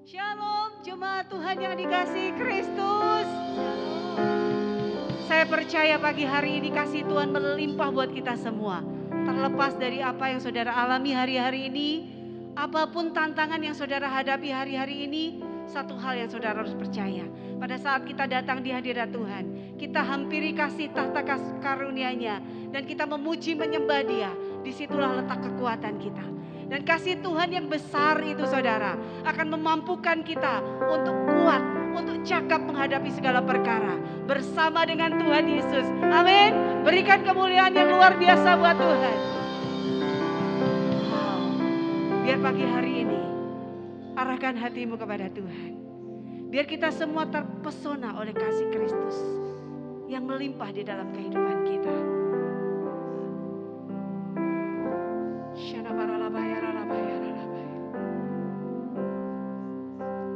Shalom jemaat Tuhan yang dikasihi Kristus. Saya percaya pagi hari ini kasih Tuhan melimpah buat kita semua. Terlepas dari apa yang saudara alami hari-hari ini, apapun tantangan yang saudara hadapi hari-hari ini, satu hal yang saudara harus percaya. Pada saat kita datang di hadirat Tuhan, kita hampiri kasih tahta karunia-Nya dan kita memuji menyembah Dia. Disitulah letak kekuatan kita. Dan kasih Tuhan yang besar itu saudara akan memampukan kita untuk kuat, untuk cakap menghadapi segala perkara bersama dengan Tuhan Yesus. Amin. Berikan kemuliaan yang luar biasa buat Tuhan. Wow. Biar pagi hari ini arahkan hatimu kepada Tuhan. Biar kita semua terpesona oleh kasih Kristus yang melimpah di dalam kehidupan kita.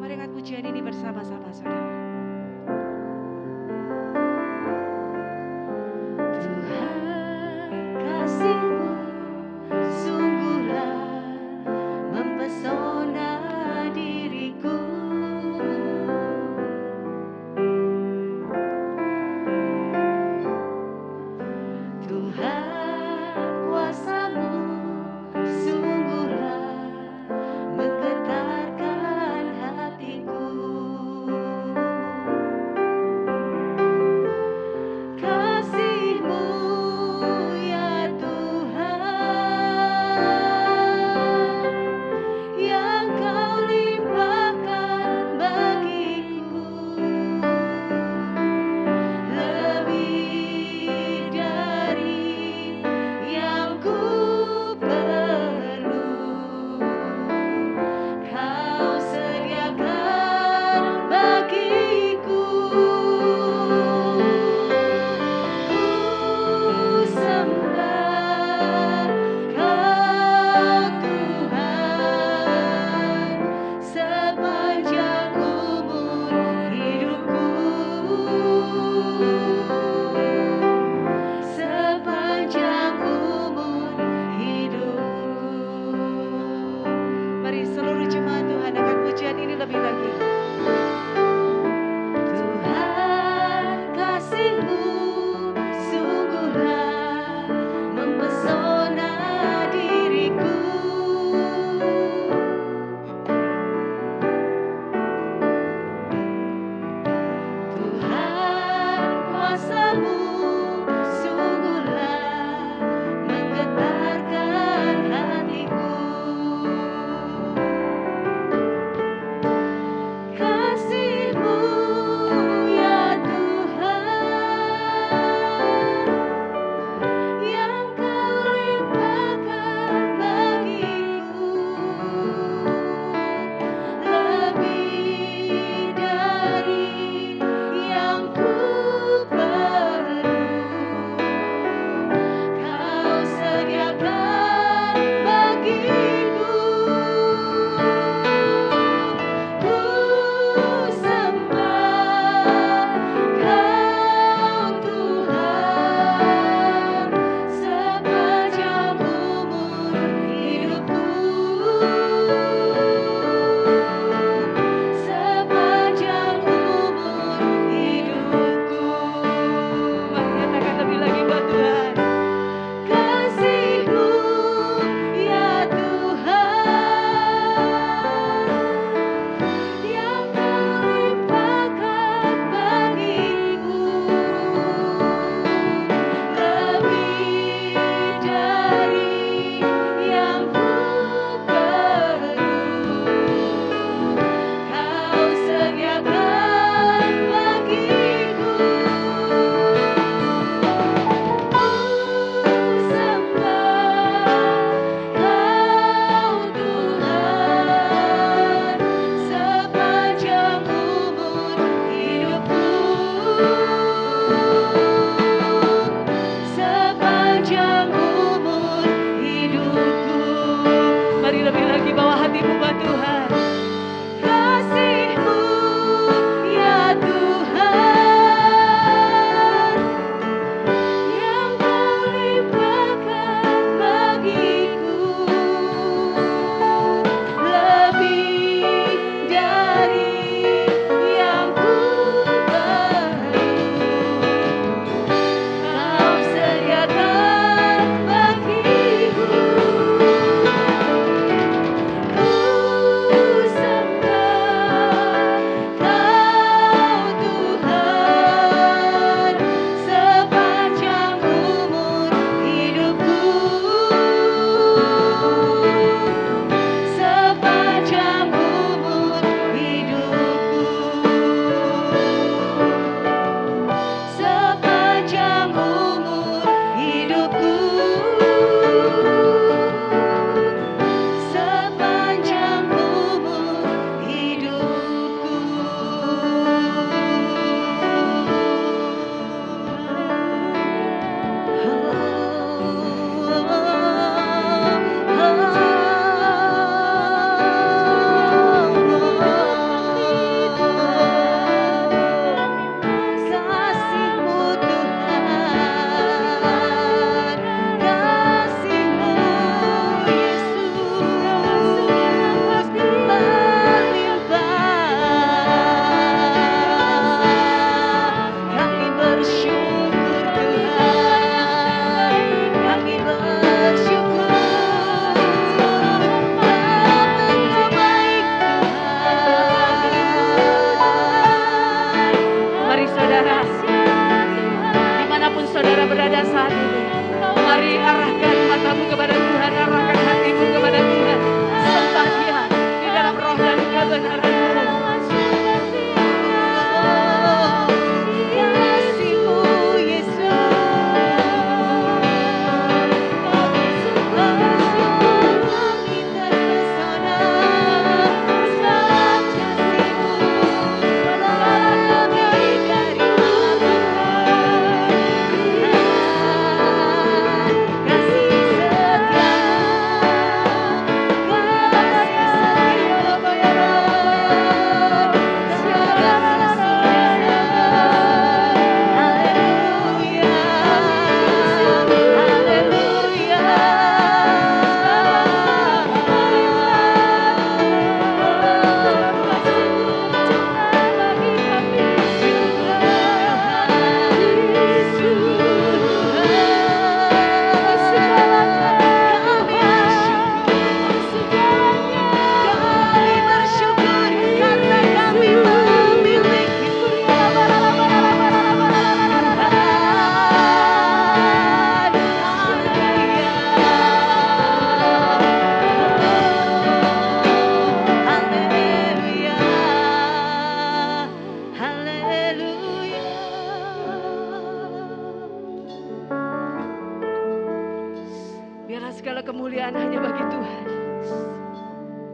Mari angkat pujian ini bersama-sama saudara. Tuhan kasih-Mu sungguhlah mempesona diriku. Tuhan kuasa-Mu sungguhlah menggetarkan hatiku.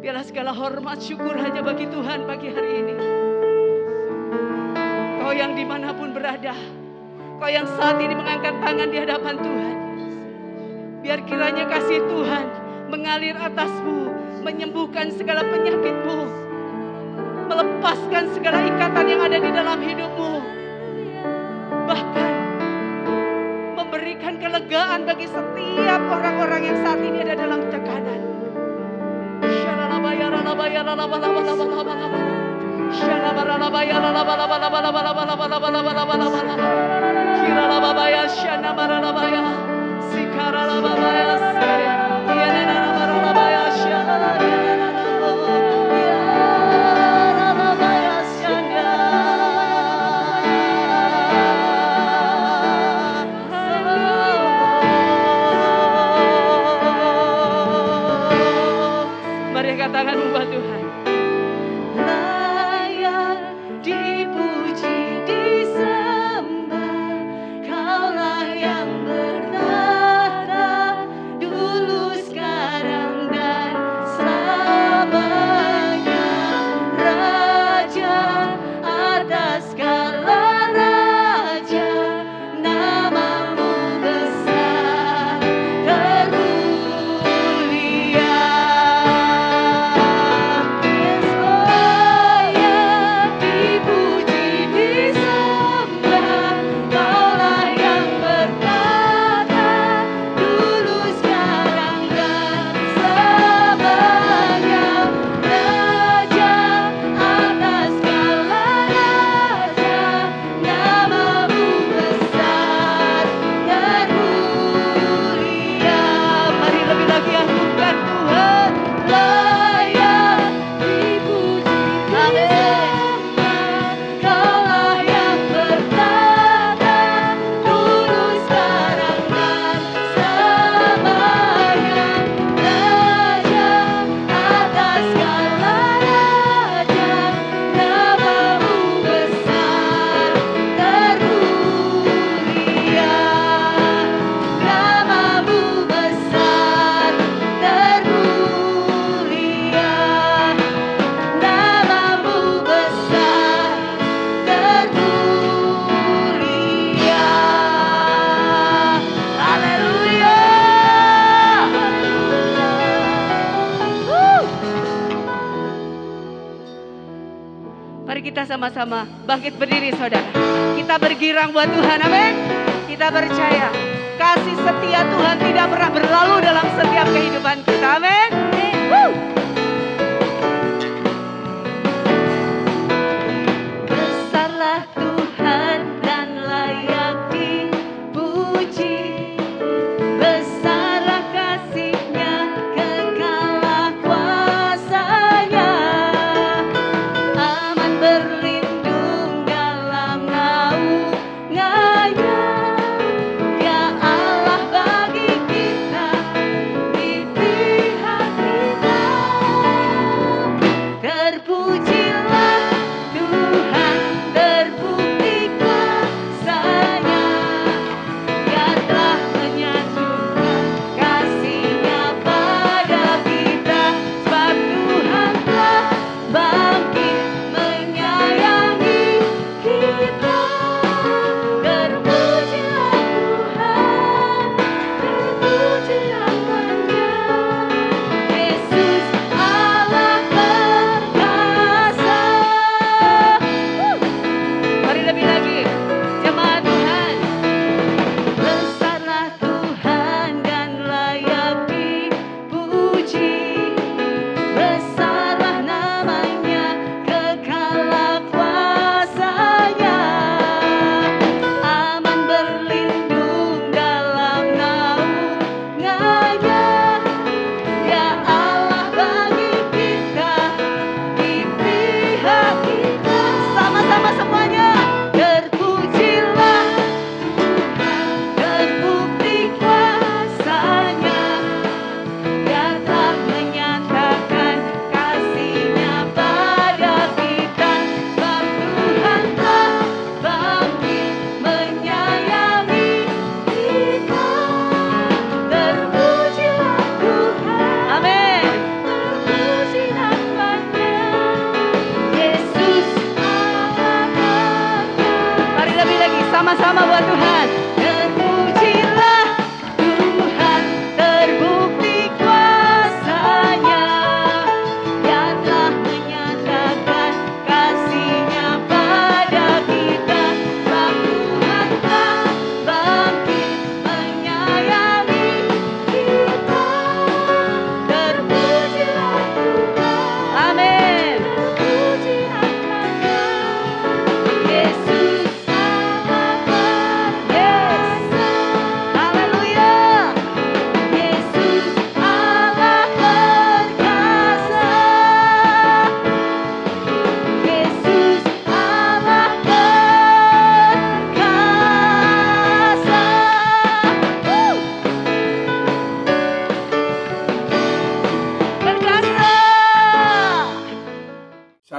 Biarlah segala hormat syukur hanya bagi Tuhan pagi hari ini. Kau yang dimanapun berada, kau yang saat ini mengangkat tangan di hadapan Tuhan, biar kiranya kasih Tuhan mengalir atasmu, menyembuhkan segala penyakitmu, melepaskan segala ikatan yang ada di dalam hidupmu, bahkan memberikan kelegaan bagi setiap orang-orang yang saat ini ada dalam tekanan. Mari angkat tanganmu buat Tuhan. Layak dipuji, disembah, Kaulah yang bertahta dulu, sekarang dan selamanya. Raja atas segala raja, namamu besar termulia. Mari kita sama-sama bangkit berdiri, saudara. Kita bergirang buat Tuhan, amin. Kita percaya kasih setia Tuhan tidak pernah berlalu dalam setiap kehidupan kita, amin. Besarlah Tuhan dan layak dipuji, besarlah kasih-Nya, kekallah kuasa-Nya. Aman berlindung dalam naungan-Nya. Ya Allah, bagi kita, di pihak kita.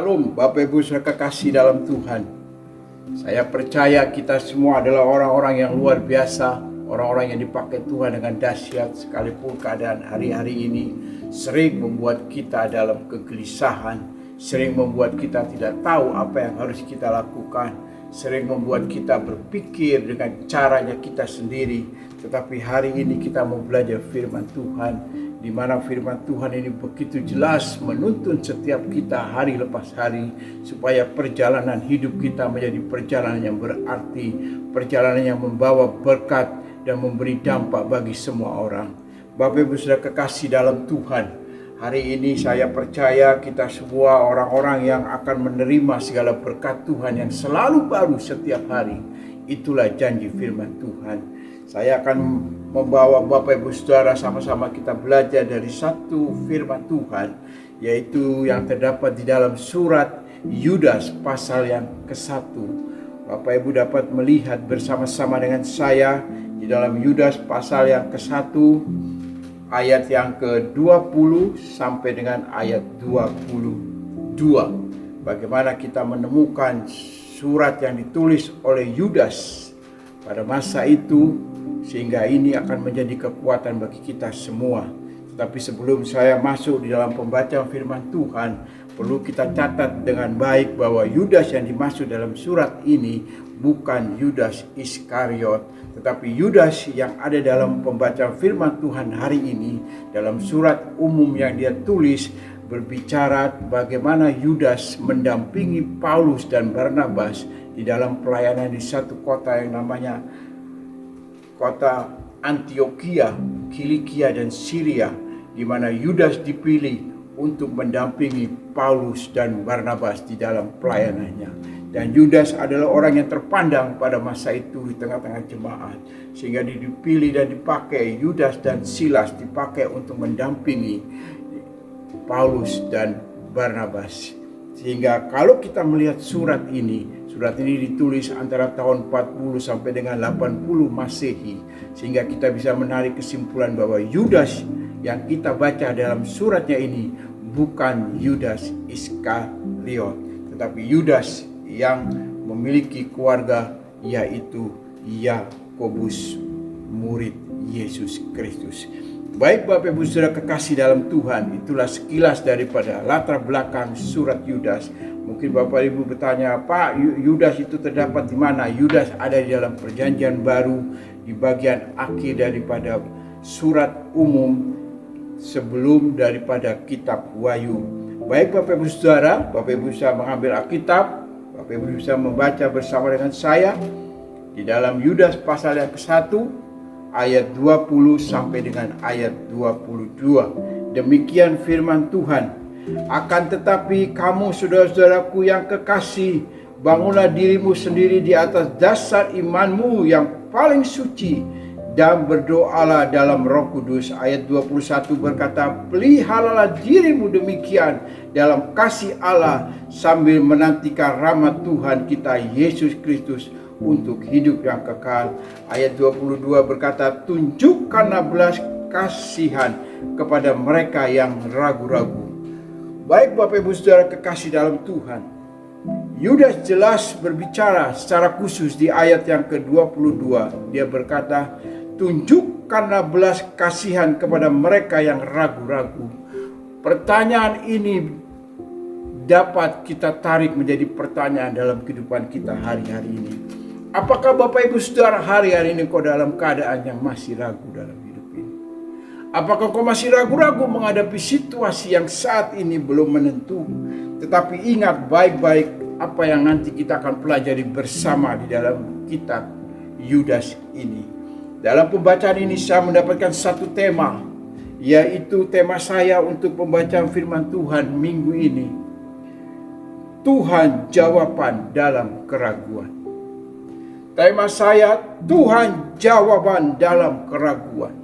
Shalom Bapak Ibu saudara kekasih dalam Tuhan. Saya percaya kita semua adalah orang-orang yang luar biasa, orang-orang yang dipakai Tuhan dengan dahsyat, sekalipun keadaan hari-hari ini sering membuat kita dalam kegelisahan, sering membuat kita tidak tahu apa yang harus kita lakukan, sering membuat kita berpikir dengan caranya kita sendiri. Tetapi hari ini kita mau belajar firman Tuhan, di mana firman Tuhan ini begitu jelas menuntun setiap kita hari lepas hari, supaya perjalanan hidup kita menjadi perjalanan yang berarti, perjalanan yang membawa berkat dan memberi dampak bagi semua orang. Bapak Ibu saudara kekasih dalam Tuhan, hari ini saya percaya kita semua orang-orang yang akan menerima segala berkat Tuhan yang selalu baru setiap hari. Itulah janji firman Tuhan. Saya akan membawa Bapak Ibu Saudara sama-sama kita belajar dari satu firman Tuhan, yaitu yang terdapat di dalam surat Yudas pasal yang ke-1. Bapak Ibu dapat melihat bersama-sama dengan saya di dalam Yudas pasal yang ke-1, ayat yang ke-20 sampai dengan ayat 22. Bagaimana kita menemukan surat yang ditulis oleh Yudas pada masa itu, sehingga ini akan menjadi kekuatan bagi kita semua. Tetapi sebelum saya masuk di dalam pembacaan firman Tuhan, perlu kita catat dengan baik bahwa Yudas yang dimaksud dalam surat ini bukan Yudas Iskariot, tetapi Yudas yang ada dalam pembacaan firman Tuhan hari ini dalam surat umum yang dia tulis, berbicara bagaimana Yudas mendampingi Paulus dan Barnabas di dalam pelayanan di satu kota yang namanya kota Antioquia, Kilikia dan Syria, di mana Yudas dipilih untuk mendampingi Paulus dan Barnabas di dalam pelayanannya. Dan Yudas adalah orang yang terpandang pada masa itu di tengah-tengah jemaat, sehingga dipilih dan dipakai. Yudas dan Silas dipakai untuk mendampingi Paulus dan Barnabas. Sehingga kalau kita melihat surat ini ditulis antara tahun 40 sampai dengan 80 Masehi, sehingga kita bisa menarik kesimpulan bahwa Yudas yang kita baca dalam suratnya ini bukan Yudas Iskariot, tetapi Yudas yang memiliki keluarga, yaitu Yakobus, murid Yesus Kristus. Baik Bapak Ibu Saudara kekasih dalam Tuhan, itulah sekilas daripada latar belakang surat Yudas. Mungkin Bapak Ibu bertanya, Pak, Yudas itu terdapat di mana? Yudas ada di dalam Perjanjian Baru, di bagian akhir daripada surat umum sebelum daripada kitab Wahyu. Baik Bapak Ibu Saudara, Bapak Ibu bisa mengambil Alkitab, Bapak Ibu bisa membaca bersama dengan saya di dalam Yudas pasal yang ke-1 ayat 20 sampai dengan ayat 22. Demikian firman Tuhan. Akan tetapi kamu saudara-saudaraku yang kekasih, bangunlah dirimu sendiri di atas dasar imanmu yang paling suci, dan berdoalah dalam Roh Kudus. Ayat 21 berkata, peliharalah dirimu demikian dalam kasih Allah, sambil menantikan rahmat Tuhan kita Yesus Kristus untuk hidup yang kekal. Ayat 22 berkata, tunjukkanlah belas kasihan kepada mereka yang ragu-ragu. Baik Bapak Ibu Saudara kekasih dalam Tuhan, Yudas jelas berbicara secara khusus di ayat yang ke-22. Dia berkata, tunjukkanlah belas kasihan kepada mereka yang ragu-ragu. Pertanyaan ini dapat kita tarik menjadi pertanyaan dalam kehidupan kita hari-hari ini. Apakah Bapak Ibu Saudara hari-hari ini kau dalam keadaan yang masih ragu dalam hidup ini? Apakah kau masih ragu-ragu menghadapi situasi yang saat ini belum menentu? Tetapi ingat baik-baik apa yang nanti kita akan pelajari bersama di dalam kitab Yudas ini. Dalam pembacaan ini saya mendapatkan satu tema, yaitu tema saya untuk pembacaan firman Tuhan minggu ini. Tuhan jawaban dalam keraguan. Tema saya, Tuhan jawaban dalam keraguan.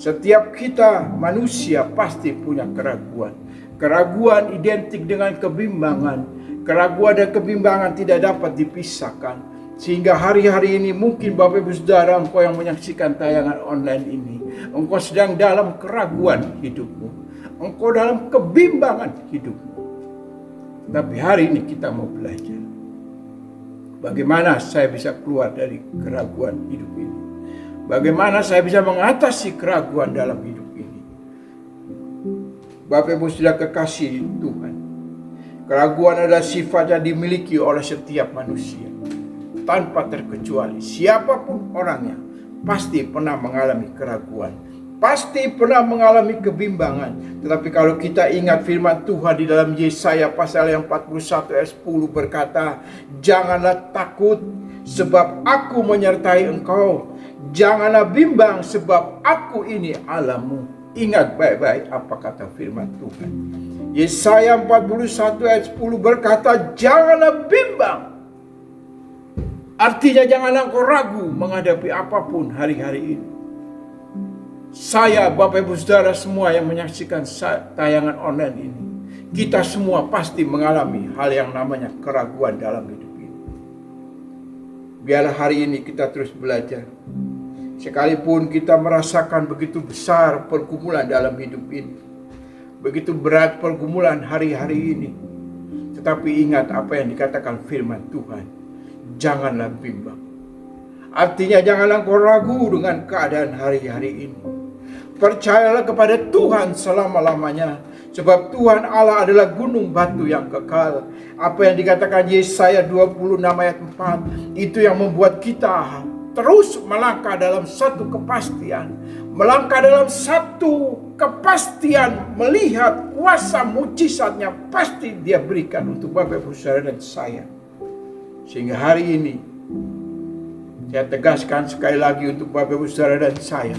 Setiap kita manusia pasti punya keraguan. Keraguan identik dengan kebimbangan. Keraguan dan kebimbangan tidak dapat dipisahkan. Sehingga hari-hari ini mungkin Bapak Ibu Saudara, engkau yang menyaksikan tayangan online ini, engkau sedang dalam keraguan hidupmu. Engkau dalam kebimbangan hidupmu. Tapi hari ini kita mau belajar bagaimana saya bisa keluar dari keraguan hidup ini. Bagaimana saya bisa mengatasi keraguan dalam hidup ini. Bapak Ibu sudah kekasih Tuhan, keraguan adalah sifat yang dimiliki oleh setiap manusia tanpa terkecuali. Siapapun orangnya pasti pernah mengalami keraguan, pasti pernah mengalami kebimbangan. Tetapi kalau kita ingat firman Tuhan di dalam Yesaya pasal yang 41 ayat 10 berkata, janganlah takut sebab aku menyertai engkau. Janganlah bimbang sebab aku ini Allahmu. Ingat baik-baik apa kata firman Tuhan. Yesaya 41 ayat 10 berkata, janganlah bimbang. Artinya janganlah kau ragu menghadapi apapun hari-hari ini. Saya, Bapak Ibu Saudara semua yang menyaksikan tayangan online ini, kita semua pasti mengalami hal yang namanya keraguan dalam hidup ini. Biarlah hari ini kita terus belajar. Sekalipun kita merasakan begitu besar pergumulan dalam hidup ini, begitu berat pergumulan hari-hari ini, tetapi ingat apa yang dikatakan firman Tuhan, janganlah bimbang. Artinya janganlah kau ragu dengan keadaan hari-hari ini. Percayalah kepada Tuhan selama-lamanya. Sebab Tuhan Allah adalah gunung batu yang kekal. Apa yang dikatakan Yesaya 26 ayat 4, itu yang membuat kita terus melangkah dalam satu kepastian. Melangkah dalam satu kepastian, melihat kuasa mujizatnya pasti dia berikan untuk Bapak Ibu Saudara dan saya. Sehingga hari ini saya tegaskan sekali lagi untuk Bapak Ibu Saudara dan saya,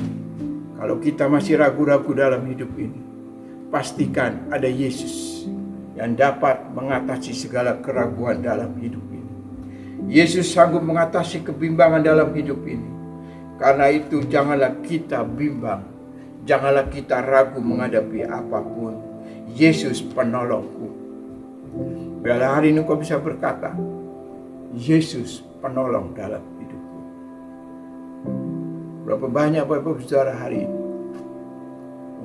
kalau kita masih ragu-ragu dalam hidup ini, pastikan ada Yesus yang dapat mengatasi segala keraguan dalam hidup ini. Yesus sanggup mengatasi kebimbangan dalam hidup ini. Karena itu janganlah kita bimbang, janganlah kita ragu menghadapi apapun. Yesus penolongku. Biarlah hari ini kau bisa berkata, Yesus penolong dalam hidupku. Berapa banyak Bapak Ibu Saudara hari ini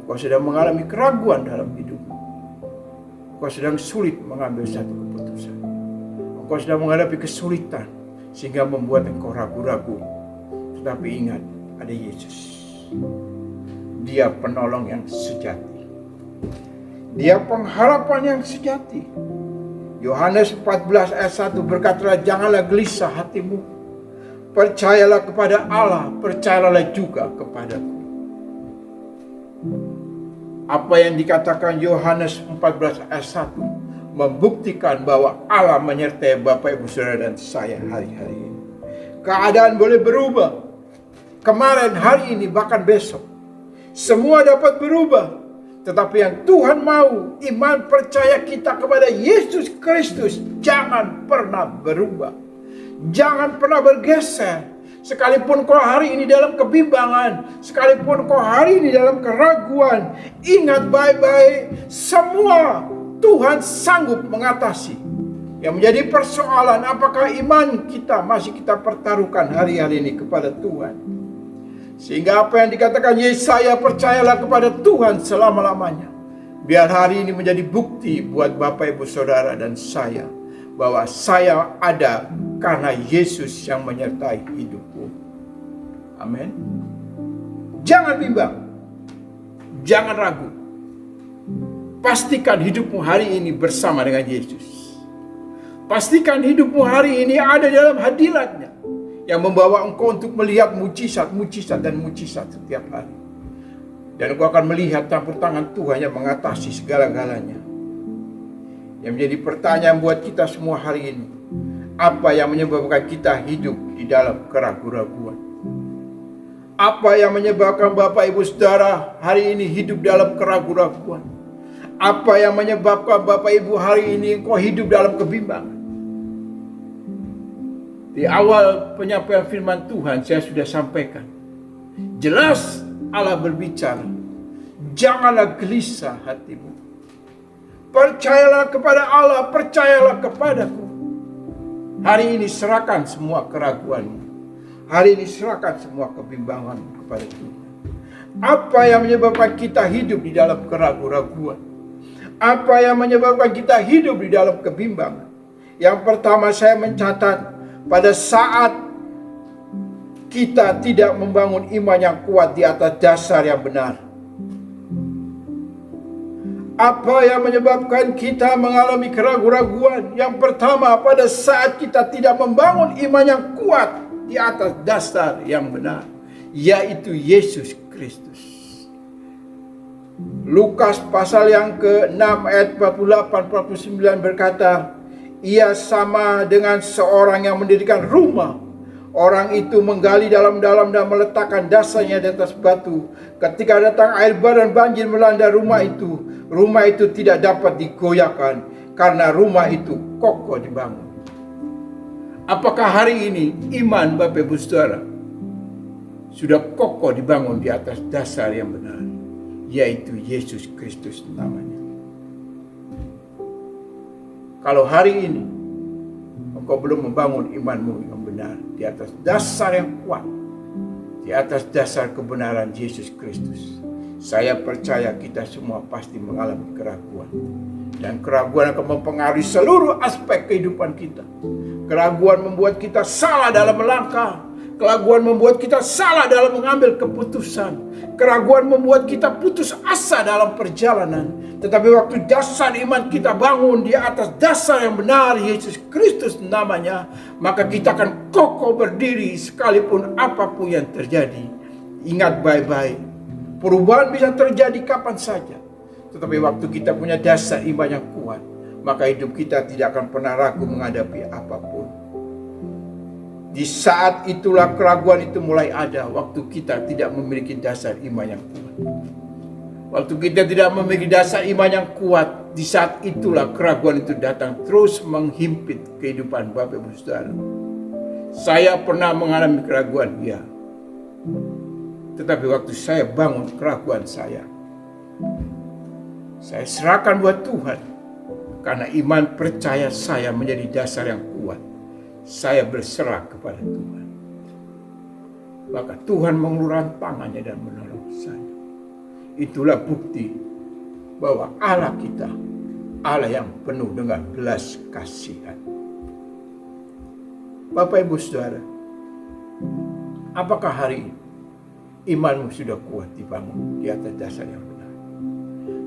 engkau sedang mengalami keraguan dalam hidupmu. Engkau sedang sulit mengambil satu keputusan. Engkau sedang menghadapi kesulitan sehingga membuat engkau ragu-ragu. Tetapi ingat, ada Yesus. Dia penolong yang sejati. Dia pengharapan yang sejati. Yohanes 14 ayat 1 berkata, janganlah gelisah hatimu. Percayalah kepada Allah, percayalah juga kepadaku. Apa yang dikatakan Yohanes 14 ayat 1 membuktikan bahwa Allah menyertai Bapak Ibu Saudara dan saya hari-hari ini. Keadaan boleh berubah. Kemarin, hari ini, bahkan besok. Semua dapat berubah. Tetapi yang Tuhan mau, iman percaya kita kepada Yesus Kristus jangan pernah berubah. Jangan pernah bergeser. Sekalipun kau hari ini dalam kebimbangan, sekalipun kau hari ini dalam keraguan, ingat baik-baik, semua Tuhan sanggup mengatasi. Yang menjadi persoalan, apakah iman kita masih kita pertaruhkan hari-hari ini kepada Tuhan. Sehingga apa yang dikatakan Yesaya, percayalah kepada Tuhan selama-lamanya. Biar hari ini menjadi bukti buat Bapak Ibu Saudara dan saya, bahwa saya ada karena Yesus yang menyertai hidupku. Amin. Jangan bimbang. Jangan ragu. Pastikan hidupmu hari ini bersama dengan Yesus. Pastikan hidupmu hari ini ada dalam hadirat-Nya yang membawa engkau untuk melihat mujizat dan mujizat setiap hari. Dan engkau akan melihat campur tangan Tuhan yang mengatasi segala-galanya. Yang menjadi pertanyaan buat kita semua hari ini, apa yang menyebabkan kita hidup di dalam keraguan-raguan? Apa yang menyebabkan Bapak Ibu Saudara hari ini hidup dalam keraguan-raguan? Apa yang menyebabkan Bapak Ibu hari ini engkau hidup dalam kebimbangan? Di awal penyampaian firman Tuhan saya sudah sampaikan. Jelas Allah berbicara, janganlah gelisah hatimu. Percayalah kepada Allah, percayalah kepadaku. Hari ini serahkan semua keraguanmu. Hari ini serahkan semua kebimbanganmu kepada Tuhan. Apa yang menyebabkan kita hidup di dalam keraguan-raguan? Apa yang menyebabkan kita hidup di dalam kebimbangan? Yang pertama, saya mencatat pada saat kita tidak membangun iman yang kuat di atas dasar yang benar. Apa yang menyebabkan kita mengalami keraguan-raguan? Yang pertama, pada saat kita tidak membangun iman yang kuat di atas dasar yang benar, yaitu Yesus Kristus. Lukas pasal yang ke-6 ayat 48-49 berkata, ia sama dengan seorang yang mendirikan rumah. Orang itu menggali dalam-dalam dan meletakkan dasarnya di atas batu. Ketika datang air bah dan banjir melanda rumah itu tidak dapat digoyahkan karena rumah itu kokoh dibangun. Apakah hari ini iman Bapak Ibu Saudara sudah kokoh dibangun di atas dasar yang benar, yaitu Yesus Kristus namanya? Kalau hari ini engkau belum membangun imanmu yang benar di atas dasar yang kuat, di atas dasar kebenaran Yesus Kristus, saya percaya kita semua pasti mengalami keraguan. Dan keraguan akan mempengaruhi seluruh aspek kehidupan kita. Keraguan membuat kita salah dalam melangkah. Keraguan membuat kita salah dalam mengambil keputusan. Keraguan membuat kita putus asa dalam perjalanan. Tetapi waktu dasar iman kita bangun di atas dasar yang benar, Yesus Kristus namanya, maka kita akan kokoh berdiri sekalipun apapun yang terjadi. Ingat baik-baik, perubahan bisa terjadi kapan saja. Tetapi waktu kita punya dasar iman yang kuat, maka hidup kita tidak akan pernah ragu menghadapi apapun. Di saat itulah keraguan itu mulai ada, waktu kita tidak memiliki dasar iman yang kuat. Waktu kita tidak memiliki dasar iman yang kuat, di saat itulah keraguan itu datang terus menghimpit kehidupan Bapak Ibu Saudara. Saya pernah mengalami keraguan, ya. Tetapi waktu saya bangun keraguan saya serahkan buat Tuhan. Karena iman percaya saya menjadi dasar yang kuat, saya berserah kepada Tuhan. Maka Tuhan mengulurkan tangannya dan menolong saya. Itulah bukti bahwa Allah kita, Allah yang penuh dengan belas kasihan. Bapak Ibu Saudara, apakah hari ini imanmu sudah kuat dibangun di atas dasar yang benar?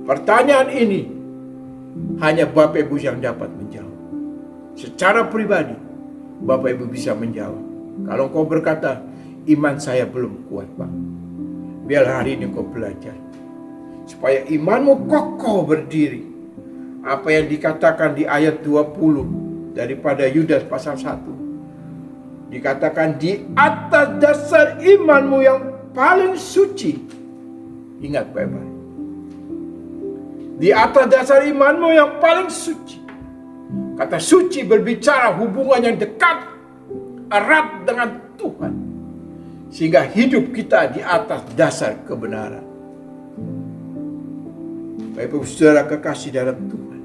Pertanyaan ini hanya Bapak Ibu yang dapat menjawab. Secara pribadi, Bapak Ibu bisa menjawab. Kalau kau berkata, iman saya belum kuat, Pak, biar hari ini kau belajar. Supaya imanmu kokoh berdiri. Apa yang dikatakan di ayat 20 daripada Yudas pasal 1. Dikatakan di atas dasar imanmu yang paling suci. Ingat baik-baik. Di atas dasar imanmu yang paling suci. Kata suci berbicara hubungan yang dekat, erat dengan Tuhan. Sehingga hidup kita di atas dasar kebenaran. Bapak Ibu Saudara kekasih dalam Tuhan,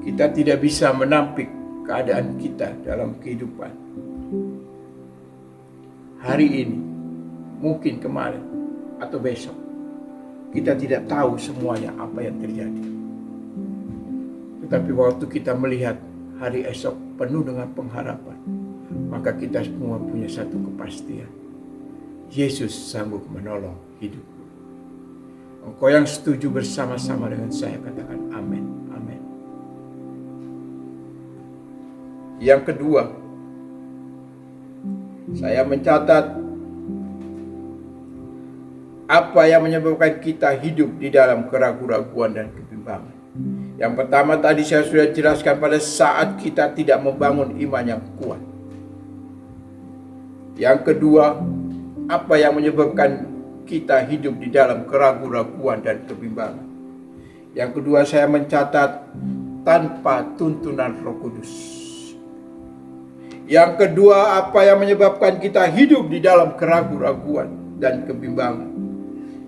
kita tidak bisa menampik keadaan kita dalam kehidupan hari ini, mungkin kemarin atau besok. Kita tidak tahu semuanya apa yang terjadi. Tetapi waktu kita melihat hari esok penuh dengan pengharapan, maka kita semua punya satu kepastian. Yesus sanggup menolong hidupku. Engkau yang setuju bersama-sama dengan saya, katakan amin, amin. Yang kedua, saya mencatat apa yang menyebabkan kita hidup di dalam keraguan-raguan dan kebimbangan. Yang pertama tadi saya sudah jelaskan, pada saat kita tidak membangun iman yang kuat. Yang kedua, apa yang menyebabkan kita hidup di dalam keraguan-raguan dan kebimbangan. Yang kedua saya mencatat, tanpa tuntunan Roh Kudus. Yang kedua, apa yang menyebabkan kita hidup di dalam keraguan-raguan dan kebimbangan.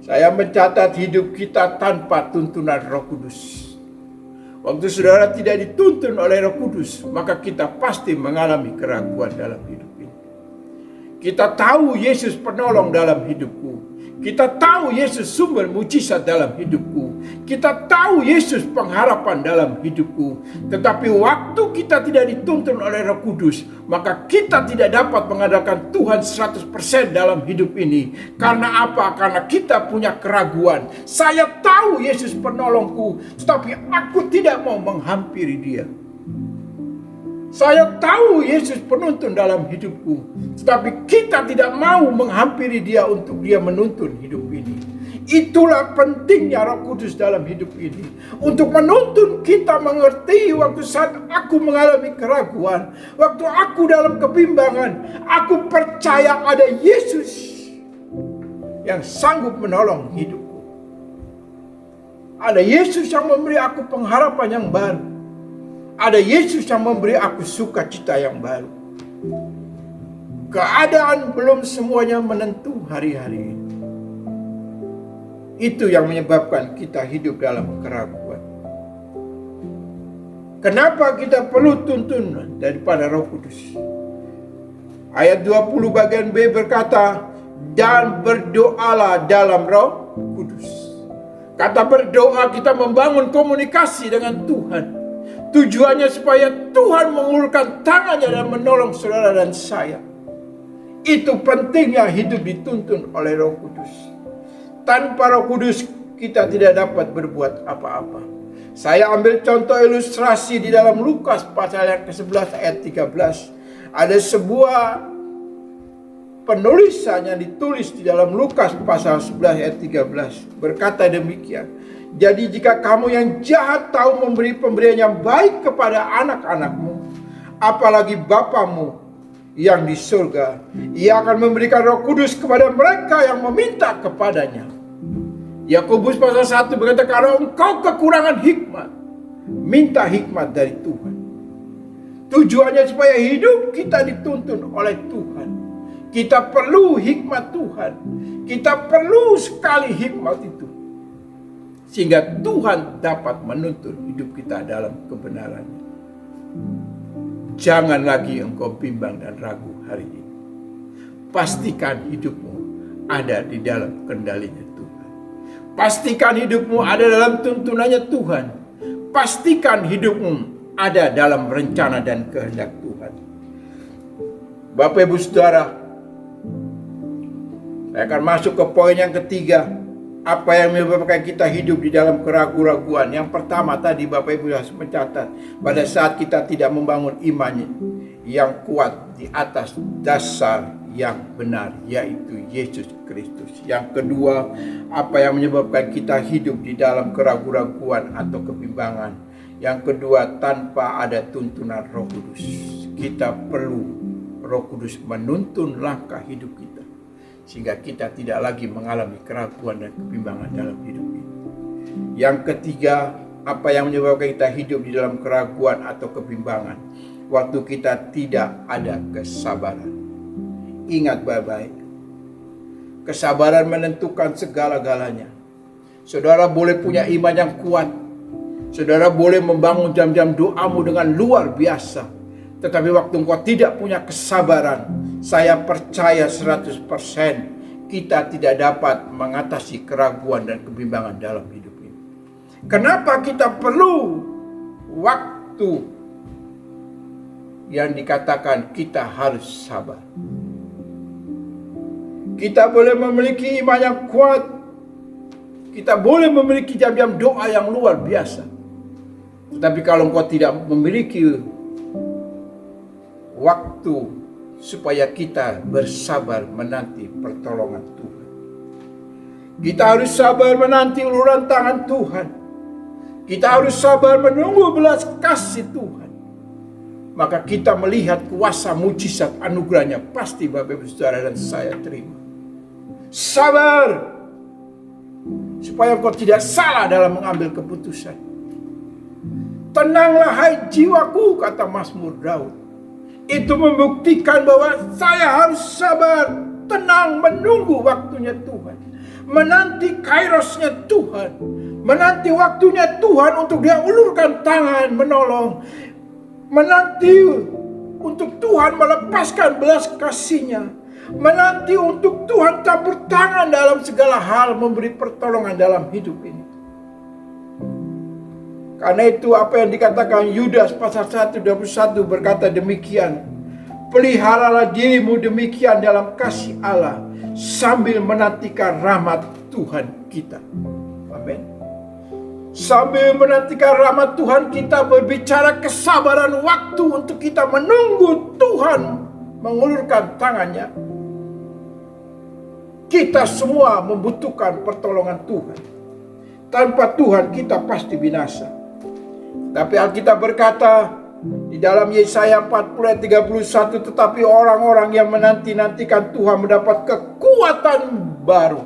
Saya mencatat hidup kita tanpa tuntunan Roh Kudus. Waktu saudara tidak dituntun oleh Roh Kudus, maka kita pasti mengalami keraguan dalam hidup ini. Kita tahu Yesus penolong dalam hidupku. Kita tahu Yesus sumber mujizat dalam hidupku. Kita tahu Yesus pengharapan dalam hidupku. Tetapi waktu kita tidak dituntun oleh Roh Kudus, maka kita tidak dapat mengandalkan Tuhan 100% dalam hidup ini. Karena apa? Karena kita punya keraguan. Saya tahu Yesus penolongku, tetapi aku tidak mau menghampiri Dia. Saya tahu Yesus penuntun dalam hidupku, tetapi kita tidak mau menghampiri Dia untuk Dia menuntun hidup ini. Itulah pentingnya Roh Kudus dalam hidup ini, untuk menuntun kita mengerti waktu saat aku mengalami keraguan, waktu aku dalam kebimbangan, aku percaya ada Yesus yang sanggup menolong hidupku. Ada Yesus yang memberi aku pengharapan yang baru. Ada Yesus yang memberi aku sukacita yang baru. Keadaan belum semuanya menentu hari-hari ini. Itu yang menyebabkan kita hidup dalam keraguan. Kenapa kita perlu tuntunan daripada Roh Kudus? Ayat 20 bagian B berkata, dan berdoalah dalam Roh Kudus. Kata berdoa, kita membangun komunikasi dengan Tuhan. Tujuannya supaya Tuhan mengulurkan tangannya dan menolong saudara dan saya. Itu pentingnya hidup dituntun oleh Roh Kudus. Tanpa Roh Kudus kita tidak dapat berbuat apa-apa. Saya ambil contoh ilustrasi di dalam Lukas pasal yang ke-11 ayat 13. Ada sebuah penulisan yang ditulis di dalam Lukas pasal 11 ayat 13. Berkata demikian. Jadi jika kamu yang jahat tahu memberi pemberian yang baik kepada anak-anakmu, apalagi Bapamu yang di surga, Ia akan memberikan Roh Kudus kepada mereka yang meminta kepadanya. Yakobus pasal 1 berkata, kalau engkau kekurangan hikmat, minta hikmat dari Tuhan. Tujuannya supaya hidup kita dituntun oleh Tuhan. Kita perlu hikmat Tuhan. Kita perlu sekali hikmat itu, sehingga Tuhan dapat menuntun hidup kita dalam kebenarannya. Jangan lagi engkau bimbang dan ragu hari ini. Pastikan hidupmu ada di dalam kendalinya Tuhan. Pastikan hidupmu ada dalam tuntunannya Tuhan. Pastikan hidupmu ada dalam rencana dan kehendak Tuhan. Bapak Ibu Saudara, saya akan masuk ke poin yang ketiga. Apa yang menyebabkan kita hidup di dalam keraguan-raguan? Yang pertama tadi Bapak Ibu harus mencatat, pada saat kita tidak membangun iman yang kuat di atas dasar yang benar, yaitu Yesus Kristus. Yang kedua, apa yang menyebabkan kita hidup di dalam keraguan-raguan atau kebimbangan? Yang kedua, tanpa ada tuntunan Roh Kudus. Kita perlu Roh Kudus menuntun langkah hidup kita, sehingga kita tidak lagi mengalami keraguan dan kebimbangan dalam hidup ini. Yang ketiga, apa yang menyebabkan kita hidup di dalam keraguan atau kebimbangan? Waktu kita tidak ada kesabaran. Ingat baik-baik, kesabaran menentukan segala-galanya. Saudara boleh punya iman yang kuat. Saudara boleh membangun jam-jam doamu dengan luar biasa. Tetapi waktu engkau tidak punya kesabaran, saya percaya 100% kita tidak dapat mengatasi keraguan dan kebimbangan dalam hidup ini. Kenapa kita perlu waktu yang dikatakan kita harus sabar? Kita boleh memiliki iman yang kuat. Kita boleh memiliki jam-jam doa yang luar biasa. Tetapi kalau engkau tidak memiliki waktu supaya kita bersabar menanti pertolongan Tuhan. Kita harus sabar menanti uluran tangan Tuhan. Kita harus sabar menunggu belas kasih Tuhan. Maka kita melihat kuasa mujizat anugerahnya pasti Bapak Ibu Saudara dan saya terima. Sabar supaya engkau tidak salah dalam mengambil keputusan. Tenanglah hai jiwaku, kata Mazmur Daud. Itu membuktikan bahwa saya harus sabar, tenang menunggu waktunya Tuhan. Menanti kairosnya Tuhan. Menanti waktunya Tuhan untuk Dia ulurkan tangan menolong. Menanti untuk Tuhan melepaskan belas kasih-Nya. menanti untuk Tuhan campur tangan dalam segala hal, memberi pertolongan dalam hidup ini. Karena itu apa yang dikatakan Yudas pasal 1:21 berkata demikian, peliharalah dirimu demikian dalam kasih Allah, sambil menantikan rahmat Tuhan kita. Amin. Sambil menantikan rahmat Tuhan, kita berbicara kesabaran waktu untuk kita menunggu Tuhan mengulurkan tangannya. Kita semua membutuhkan pertolongan Tuhan. Tanpa Tuhan kita pasti binasa. Tapi Alkitab berkata di dalam Yesaya 40 ayat 31, tetapi orang-orang yang menanti-nantikan Tuhan mendapat kekuatan baru.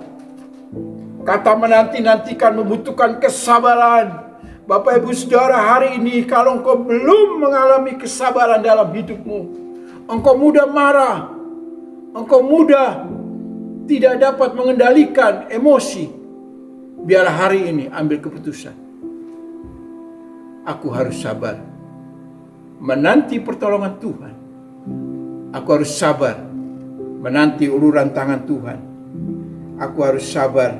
Kata menanti-nantikan membutuhkan kesabaran. Bapak Ibu Saudara, hari ini kalau engkau belum mengalami kesabaran dalam hidupmu, engkau mudah marah, engkau mudah tidak dapat mengendalikan emosi, biarlah hari ini ambil keputusan. Aku harus sabar menanti pertolongan Tuhan. Aku harus sabar menanti uluran tangan Tuhan. Aku harus sabar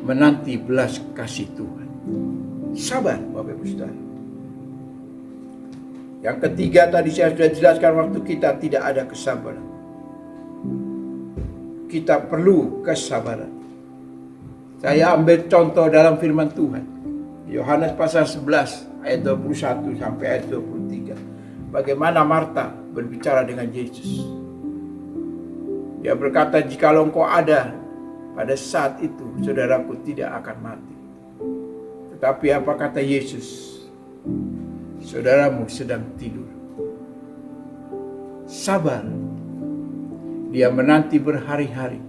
menanti belas kasih Tuhan. Sabar Bapak Ibu Saudara. Yang ketiga tadi saya sudah jelaskan, waktu kita tidak ada kesabaran. Kita perlu kesabaran. Saya ambil contoh dalam firman Tuhan. Yohanes pasal 11 ayat 21 sampai ayat 23. Bagaimana Marta berbicara dengan Yesus. Dia berkata, jikalau engkau ada pada saat itu, saudaraku tidak akan mati. Tetapi apa kata Yesus? Saudaramu sedang tidur. Sabar. Dia menanti berhari-hari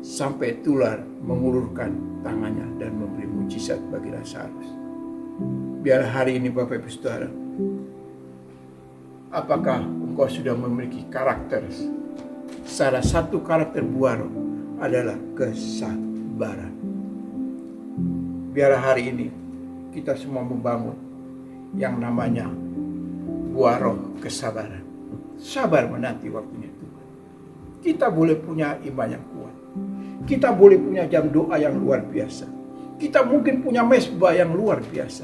sampai tular mengulurkan tangannya dan memberi mujizat bagi Lazarus. Biar hari ini Bapak Ibu Saudara, apakah engkau sudah memiliki karakter? Salah satu karakter buah roh adalah kesabaran. Biar hari ini kita semua membangun yang namanya buah roh kesabaran. Sabar menanti waktunya Tuhan. Kita boleh punya iman yang kuat. Kita boleh punya jam doa yang luar biasa. Kita mungkin punya mesbah yang luar biasa.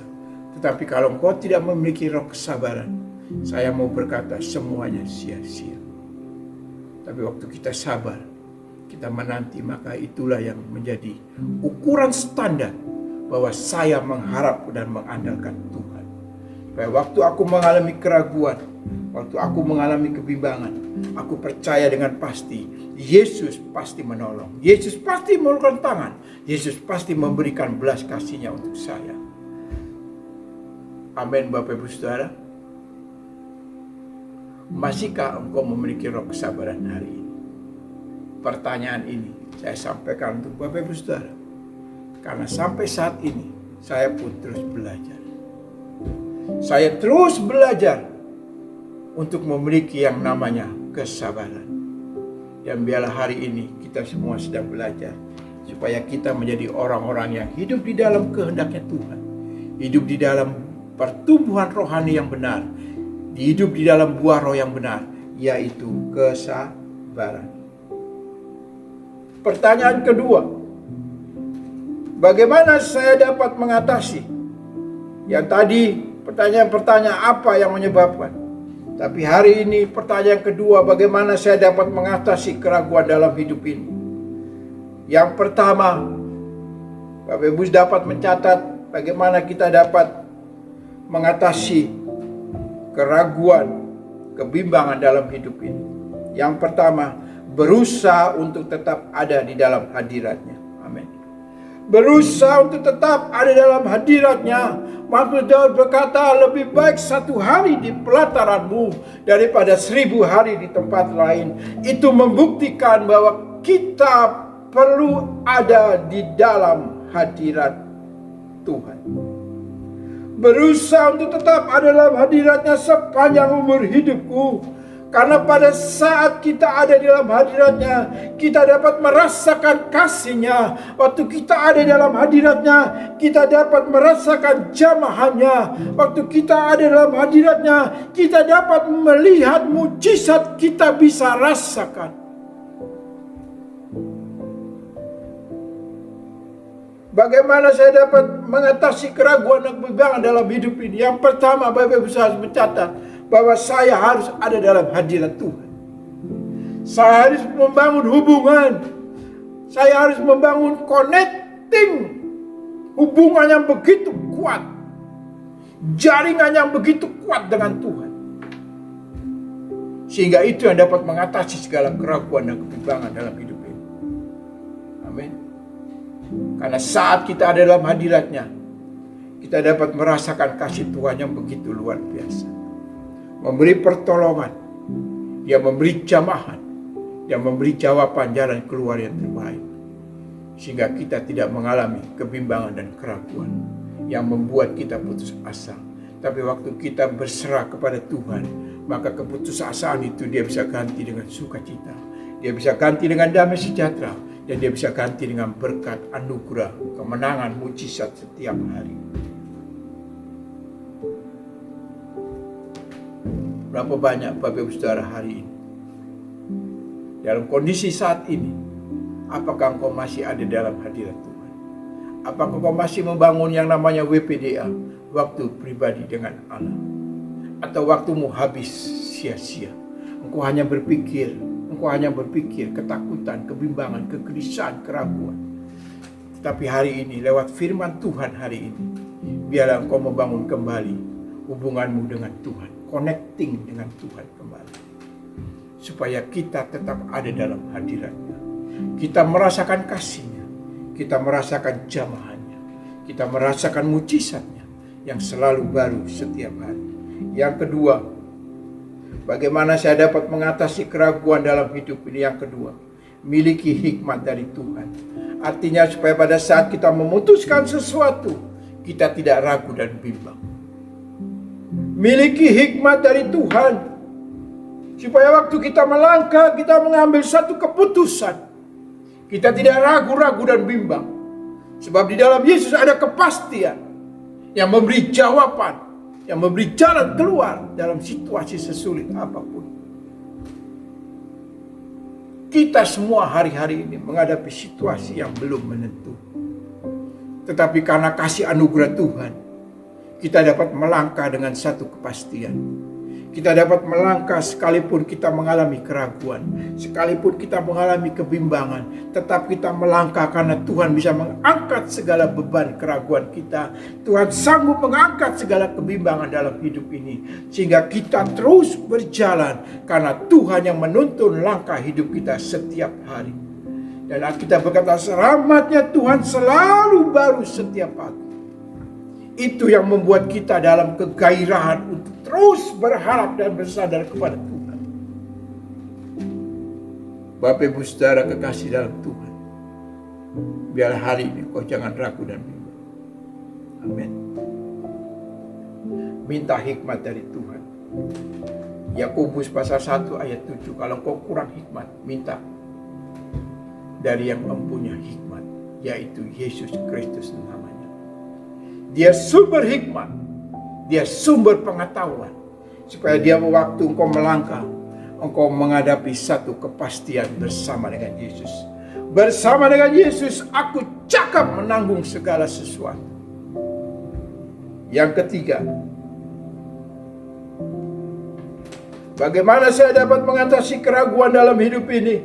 Tetapi kalau engkau tidak memiliki roh kesabaran, saya mau berkata semuanya sia-sia. Tapi waktu kita sabar, kita menanti, maka itulah yang menjadi ukuran standar bahwa saya mengharap dan mengandalkan Tuhan. Bahwa waktu aku mengalami keraguan, waktu aku mengalami kebimbangan, aku percaya dengan pasti Yesus pasti menolong. Yesus pasti mengulurkan tangan. Yesus pasti memberikan belas kasih-Nya untuk saya. Amin Bapak Ibu Saudara. Masihkah engkau memiliki roh kesabaran hari ini? Pertanyaan ini saya sampaikan untuk Bapak Ibu Saudara. Karena sampai saat ini saya pun terus belajar. Saya terus belajar untuk memiliki yang namanya kesabaran. Dan biarlah hari ini kita semua sedang belajar supaya kita menjadi orang-orang yang hidup di dalam kehendaknya Tuhan. Hidup di dalam pertumbuhan rohani yang benar. Hidup di dalam buah roh yang benar, yaitu kesabaran. Pertanyaan kedua, bagaimana saya dapat mengatasi? Yang tadi pertanyaan apa yang menyebabkan? Tapi hari ini pertanyaan kedua, bagaimana saya dapat mengatasi keraguan dalam hidup ini? Yang pertama, Bapak Ibu dapat mencatat bagaimana kita dapat mengatasi keraguan, kebimbangan dalam hidup ini. Yang pertama, berusaha untuk tetap ada di dalam hadirat-Nya. Amin. Berusaha untuk tetap ada dalam hadirat-Nya. Mazmur Daud berkata, lebih baik 1 hari di pelataran-Mu daripada 1000 hari di tempat lain. Itu membuktikan bahwa kita perlu ada di dalam hadirat Tuhan. Berusaha untuk tetap ada dalam hadirat-Nya sepanjang umur hidupku. Karena pada saat kita ada di dalam hadirat-Nya, kita dapat merasakan kasih-Nya. Waktu kita ada dalam hadirat-Nya, kita dapat merasakan jamahan-Nya. Waktu kita ada dalam hadirat-Nya, kita dapat melihat mujizat kita bisa rasakan. Bagaimana saya dapat mengatasi keraguan dan kebimbangan dalam hidup ini? Yang pertama, Bapak Ibu saya harus mencatat bahwa saya harus ada dalam hadirat Tuhan. Saya harus membangun hubungan. Saya harus membangun connecting. Hubungan yang begitu kuat. Jaringan yang begitu kuat dengan Tuhan. Sehingga itu yang dapat mengatasi segala keraguan dan kebimbangan dalam hidup ini. Amin. Karena saat kita ada dalam hadiratnya, kita dapat merasakan kasih Tuhan yang begitu luar biasa. Memberi pertolongan, Dia memberi jamahan, Dia memberi jawaban jalan keluar yang terbaik. Sehingga kita tidak mengalami kebimbangan dan keraguan yang membuat kita putus asa. Tapi waktu kita berserah kepada Tuhan, maka keputusasaan itu Dia bisa ganti dengan sukacita. Dia bisa ganti dengan damai sejahtera. Dan Dia bisa ganti dengan berkat, anugerah, kemenangan, mujizat setiap hari. Berapa banyak Bapak Ibu Saudara hari ini dalam kondisi saat ini, apakah engkau masih ada dalam hadirat Tuhan? Apakah engkau masih membangun yang namanya WPDA, waktu pribadi dengan Allah? Atau waktumu habis sia-sia? Engkau hanya berpikir ketakutan, kebimbangan, kegelisahan, keraguan. Tetapi hari ini lewat firman Tuhan hari ini, biarlah engkau membangun kembali hubunganmu dengan Tuhan, connecting dengan Tuhan kembali. Supaya kita tetap ada dalam hadiratnya. Kita merasakan kasih-Nya, kita merasakan jamahannya, kita merasakan mujizatnya yang selalu baru setiap hari. Yang kedua, bagaimana saya dapat mengatasi keraguan dalam hidup ini? Yang kedua, miliki hikmat dari Tuhan. Artinya supaya pada saat kita memutuskan sesuatu, kita tidak ragu dan bimbang. Miliki hikmat dari Tuhan. Supaya waktu kita melangkah, kita mengambil satu keputusan, kita tidak ragu-ragu dan bimbang. Sebab di dalam Yesus ada kepastian yang memberi jawaban, yang memberi jalan keluar dalam situasi sesulit apapun. Kita semua hari-hari ini menghadapi situasi yang belum menentu. Tetapi karena kasih anugerah Tuhan, kita dapat melangkah dengan satu kepastian. Kita dapat melangkah sekalipun kita mengalami keraguan, sekalipun kita mengalami kebimbangan, tetap kita melangkah karena Tuhan bisa mengangkat segala beban keraguan kita. Tuhan sanggup mengangkat segala kebimbangan dalam hidup ini, sehingga kita terus berjalan karena Tuhan yang menuntun langkah hidup kita setiap hari. Dan Alkitab berkata, rahmat-Nya Tuhan selalu baru setiap pagi. Itu yang membuat kita dalam kegairahan untuk terus berharap dan bersandar kepada Tuhan. Bapak Ibu Saudara kekasih dalam Tuhan, biar hari ini kau jangan ragu dan bimbang. Amin. Minta hikmat dari Tuhan. Yakobus pasal 1 ayat 7, kalau kau kurang hikmat, minta dari yang mempunyai hikmat, yaitu Yesus Kristus namanya. Dia sumber hikmat, Dia sumber pengetahuan, supaya Dia waktu engkau melangkah, engkau menghadapi satu kepastian bersama dengan Yesus. Bersama dengan Yesus, aku cakap menanggung segala sesuatu. Yang ketiga, bagaimana saya dapat mengatasi keraguan dalam hidup ini?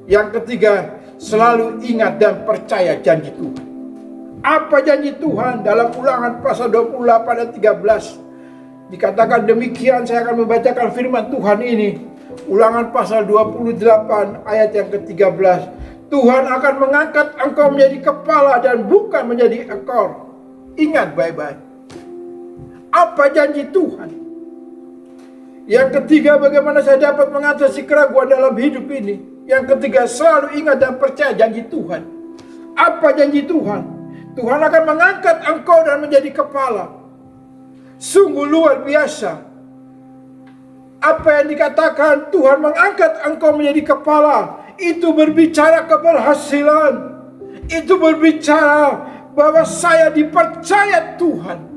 Yang ketiga, selalu ingat dan percaya janji Tuhan. Apa janji Tuhan? Dalam Ulangan pasal 28 ayat 13 dikatakan demikian. Saya akan membacakan firman Tuhan ini. Ulangan pasal 28 ayat yang ke-13. Tuhan akan mengangkat engkau menjadi kepala dan bukan menjadi ekor. Ingat baik-baik. Apa janji Tuhan? Yang ketiga, bagaimana saya dapat mengatasi keraguan dalam hidup ini? Yang ketiga, selalu ingat dan percaya janji Tuhan. Apa janji Tuhan? Tuhan akan mengangkat engkau dan menjadi kepala. Sungguh luar biasa. Apa yang dikatakan Tuhan mengangkat engkau menjadi kepala, itu berbicara keberhasilan. Itu berbicara bahwa saya dipercaya Tuhan.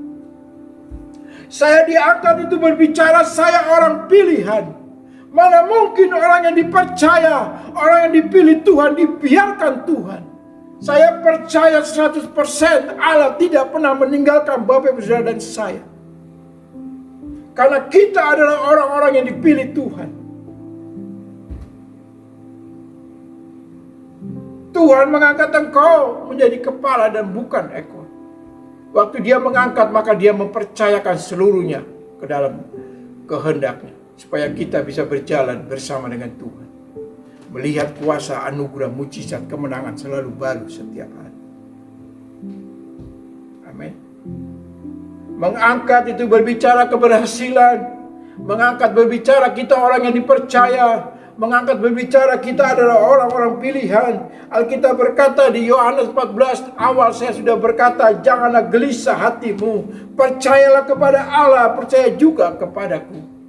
Saya diangkat, itu berbicara saya orang pilihan. Mana mungkin orang yang dipercaya, orang yang dipilih Tuhan, dibiarkan Tuhan. Saya percaya 100% Allah tidak pernah meninggalkan Bapak Ibu Saudara dan saya. Karena kita adalah orang-orang yang dipilih Tuhan. Tuhan mengangkat engkau menjadi kepala dan bukan ekor. Waktu Dia mengangkat, maka Dia mempercayakan seluruhnya ke dalam kehendaknya. Supaya kita bisa berjalan bersama dengan Tuhan. Melihat kuasa, anugerah, mujizat, kemenangan selalu baru setiap hari. Amin. Mengangkat itu berbicara keberhasilan. Mengangkat berbicara kita orang yang dipercaya. Mengangkat berbicara kita adalah orang-orang pilihan. Alkitab berkata di Yohanes 14 awal saya sudah berkata, janganlah gelisah hatimu. Percayalah kepada Allah, percaya juga kepadaku.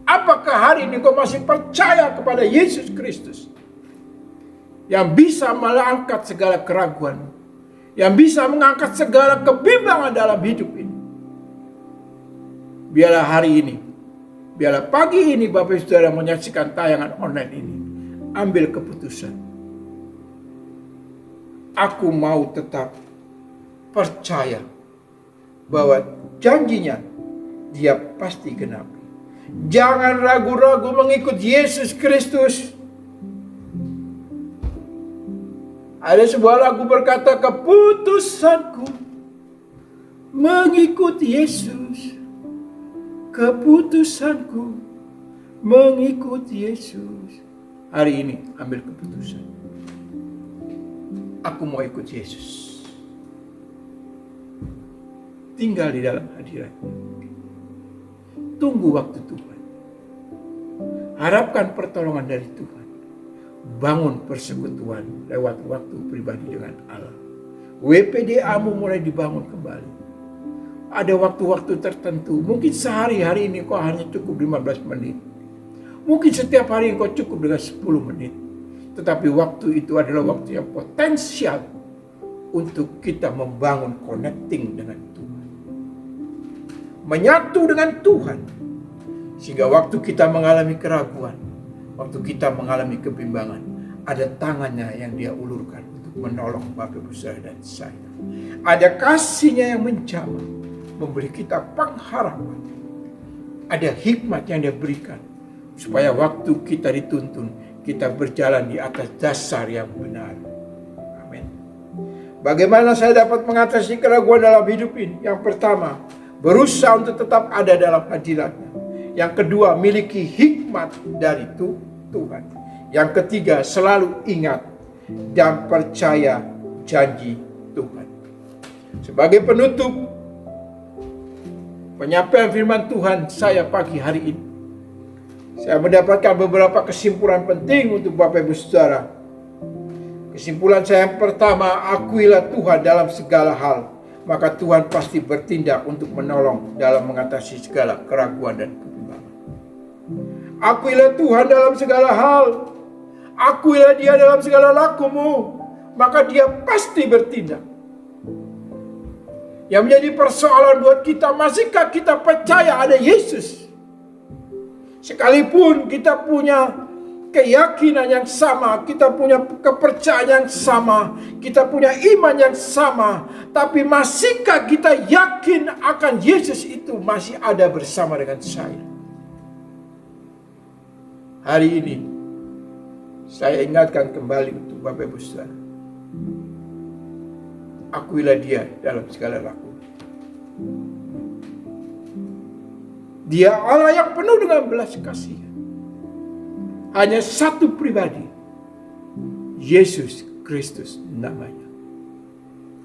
Apakah hari ini kau masih percaya kepada Yesus Kristus? Yang bisa mengangkat segala keraguan. Yang bisa mengangkat segala kebimbangan dalam hidup ini. Biarlah hari ini, biarlah pagi ini Bapak Ibu Saudara menyaksikan tayangan online ini. Ambil keputusan. Aku mau tetap percaya bahwa janjinya Dia pasti genapi. Jangan ragu-ragu mengikut Yesus Kristus. Ada sebuah lagu berkata, keputusanku mengikut Yesus. Keputusanku mengikut Yesus. Hari ini ambil keputusan. Aku mau ikut Yesus. Tinggal di dalam hadirat-Nya. Tunggu waktu Tuhan. Harapkan pertolongan dari Tuhan. Bangun persekutuan lewat waktu pribadi dengan Allah. WPDA-mu mulai dibangun kembali. Ada waktu-waktu tertentu. Mungkin sehari hari ini kau hanya cukup 15 menit. Mungkin setiap hari kau cukup dengan 10 menit. Tetapi waktu itu adalah waktu yang potensial untuk kita membangun connecting dengan Tuhan. Menyatu dengan Tuhan. Sehingga waktu kita mengalami keraguan, waktu kita mengalami kebimbangan, ada tangannya yang Dia ulurkan untuk menolong Bapak Ibu Saudara dan saya. Ada kasih-Nya yang menjamah, memberi kita pengharapan. Ada hikmat yang Dia berikan, supaya waktu kita dituntun, kita berjalan di atas dasar yang benar. Amin. Bagaimana saya dapat mengatasi keraguan dalam hidup ini? Yang pertama, berusaha untuk tetap ada dalam hadirat-Nya. Yang kedua, miliki hikmat dari Tuhan. Yang ketiga, selalu ingat dan percaya janji Tuhan. Sebagai penutup penyampaian firman Tuhan saya pagi hari ini, saya mendapatkan beberapa kesimpulan penting untuk Bapak Ibu Saudara. Kesimpulan saya yang pertama, akuilah Tuhan dalam segala hal. Maka Tuhan pasti bertindak untuk menolong dalam mengatasi segala keraguan dan kebimbangan. Akuilah Tuhan dalam segala hal. Akuilah Dia dalam segala lakumu. Maka Dia pasti bertindak. Yang menjadi persoalan buat kita, masihkah kita percaya ada Yesus? Sekalipun kita punya keyakinan yang sama, kita punya kepercayaan yang sama, kita punya iman yang sama, tapi masihkah kita yakin akan Yesus itu masih ada bersama dengan saya? Hari ini saya ingatkan kembali untuk Bapak Ibu Saudara. Akuilah Dia dalam segala laku. Dia Allah yang penuh dengan belas kasih. Hanya satu pribadi, Yesus Kristus namanya.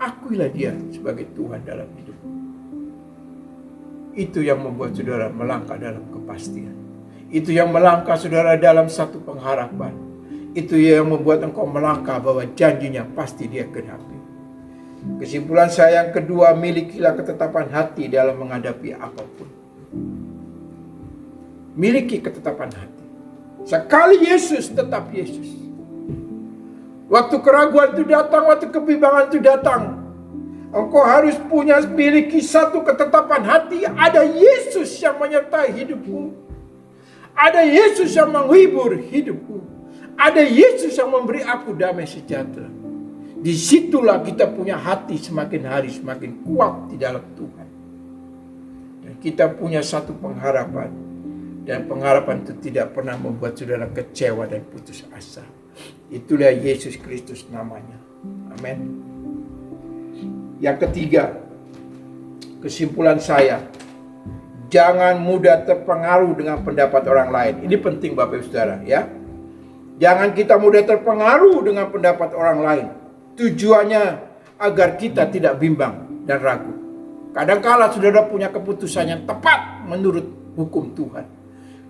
Akuilah Dia sebagai Tuhan dalam hidup. Itu yang membuat saudara melangkah dalam kepastian. Itu yang melangkah saudara dalam satu pengharapan. Itu yang membuat engkau melangkah bahwa janjinya pasti Dia genapi. Kesimpulan saya yang kedua, milikilah ketetapan hati dalam menghadapi apapun. Miliki ketetapan hati. Sekali Yesus, tetap Yesus. Waktu keraguan itu datang, waktu kebimbangan itu datang, engkau harus miliki satu ketetapan hati. Ada Yesus yang menyertai hidupku. Ada Yesus yang menghibur hidupku. Ada Yesus yang memberi aku damai sejahtera. Disitulah kita punya hati semakin hari semakin kuat di dalam Tuhan. Dan kita punya satu pengharapan. Dan pengharapan itu tidak pernah membuat saudara kecewa dan putus asa. Itulah Yesus Kristus namanya. Amin. Yang ketiga, kesimpulan saya, jangan mudah terpengaruh dengan pendapat orang lain. Ini penting Bapak Ibu Saudara ya. Jangan kita mudah terpengaruh dengan pendapat orang lain. Tujuannya agar kita tidak bimbang dan ragu. Kadangkala saudara punya keputusan yang tepat menurut hukum Tuhan.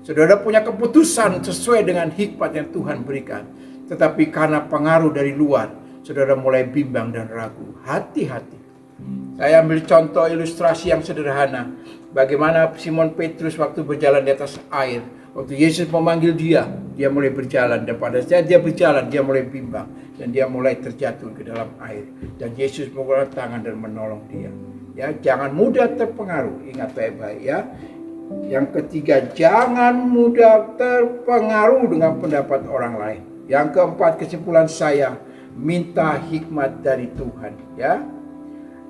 Saudara punya keputusan sesuai dengan hikmat yang Tuhan berikan. Tetapi karena pengaruh dari luar, saudara mulai bimbang dan ragu. Hati-hati. Saya ambil contoh ilustrasi yang sederhana. Bagaimana Simon Petrus waktu berjalan di atas air. Waktu Yesus memanggil dia mulai berjalan. Dan pada saat dia berjalan, dia mulai bimbang. Dan dia mulai terjatuh ke dalam air. Dan Yesus mengulurkan tangan dan menolong dia. Ya, jangan mudah terpengaruh. Ingat baik-baik ya. Yang ketiga, jangan mudah terpengaruh dengan pendapat orang lain. Yang keempat, kesimpulan saya, minta hikmat dari Tuhan. Ya.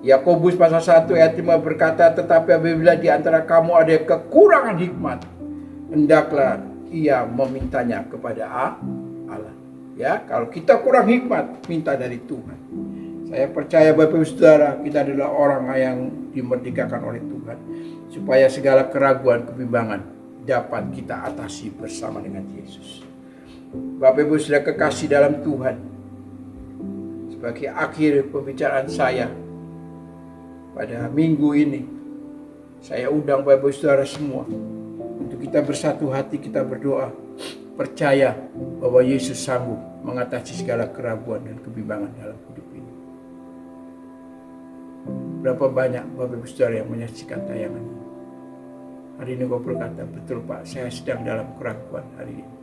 Yakobus pasal 1 ayat 5 berkata, tetapi apabila di antara kamu ada kekurangan hikmat, hendaklah ia memintanya kepada Allah. Ya, kalau kita kurang hikmat, minta dari Tuhan. Saya percaya Bapak Ibu Saudara, kita adalah orang yang dimerdekakan oleh Tuhan, supaya segala keraguan, kebimbangan dapat kita atasi bersama dengan Yesus. Bapak Ibu Saudara kekasih dalam Tuhan, sebagai akhir pembicaraan saya pada minggu ini, saya undang Bapak Ibu Saudara semua untuk kita bersatu hati, kita berdoa, percaya bahwa Yesus sanggup mengatasi segala keraguan dan kebimbangan dalam hidup ini. Berapa banyak Bapak Ibu Saudara yang menyaksikan tayangan ini? Hari ini kau berkata, betul Pak, saya sedang dalam keraguan hari ini.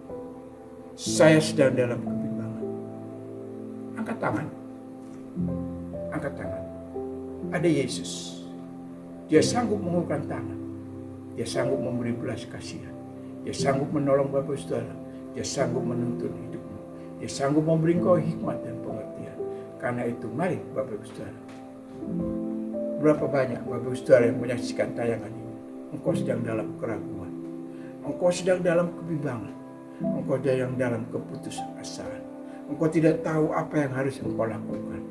Saya sedang dalam kebimbangan. Angkat tangan. Angkat tangan. Ada Yesus. Dia sanggup mengulurkan tangan. Dia sanggup memberi belas kasihan. Dia sanggup menolong Bapak Saudara. Dia sanggup menuntun hidupmu. Dia sanggup memberi kau hikmat dan pengertian. Karena itu mari Bapak Saudara. Berapa banyak Bapak Saudara yang menyaksikan tayangan ini? Engkau sedang dalam keraguan. Engkau sedang dalam kebimbangan. Engkau sedang dalam keputusasaan. Engkau tidak tahu apa yang harus engkau lakukan.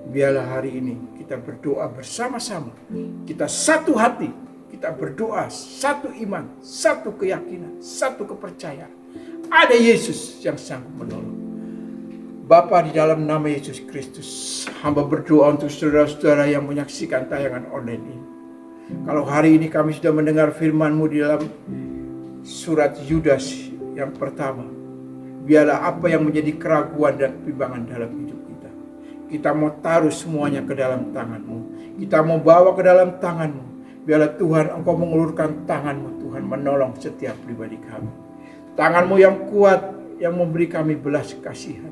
Biarlah hari ini kita berdoa bersama-sama. Kita satu hati. Kita berdoa satu iman, satu keyakinan, satu kepercayaan. Ada Yesus yang sanggup menolong. Bapa, di dalam nama Yesus Kristus, hamba berdoa untuk saudara-saudara yang menyaksikan tayangan online ini. Kalau hari ini kami sudah mendengar firman-Mu di dalam surat Yudas yang pertama. Biarlah apa yang menjadi keraguan dan kebimbangan dalam hidup kita. Kita mau taruh semuanya ke dalam tangan-Mu. Kita mau bawa ke dalam tangan-Mu. Biarlah Tuhan Engkau mengulurkan tangan-Mu, Tuhan menolong setiap pribadi kami. Tangan-Mu yang kuat yang memberi kami belas kasihan.